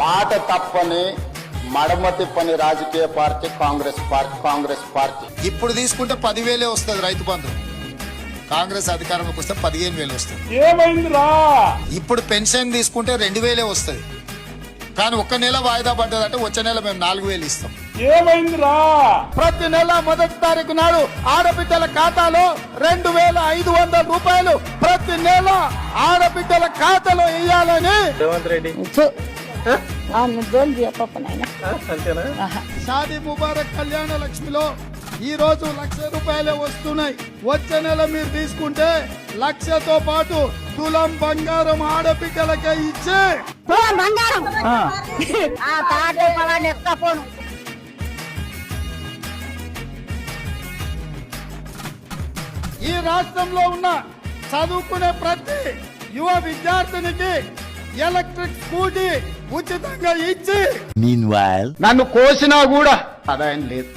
మాట తప్పని మడమ తిప్పని రాజకీయ పార్టీ కాంగ్రెస్ పార్టీ. ఇప్పుడు తీసుకుంటే 10,000 వస్తుంది రైతు బంధు. కాంగ్రెస్ అధికారంలోకి వస్తే 15,000 వస్తుంది. ఏమైందిరా? ఇప్పుడు పెన్షన్ తీసుకుంటే 2,000 వస్తుంది. కానీ ఒక్క నెల వాయిదా పడ్డదంటే వచ్చే నెల మేము 4,000 ఇస్తాం. ఏమైందిరా? ప్రతి నెల మొదటి తారీఖు నాడు ఆడబిడ్డల ఖాతాలో 2,500 రూపాయలు ప్రతి నెల ఆడబిడ్డల ఖాతాలో వేయాలని రేవంత్ రెడ్డి షాదీ ముబారక్ కళ్యాణ లక్ష్మిలో ఈ రోజు 1,00,000 రూపాయలే వస్తున్నాయి. వచ్చే నెల మీరు తీసుకుంటే 1,00,000తో పాటు తులం బంగారం ఆడబిడ్డలకే ఇచ్చే బంగారం ఈ రాష్ట్రంలో ఉన్న చదువుకునే ప్రతి యువ విద్యార్థినికి ఎలక్ట్రిక్ స్కూటీ ఉచితంగా ఇచ్చి నన్ను కోసినా కూడా ఆదాయం లేదు.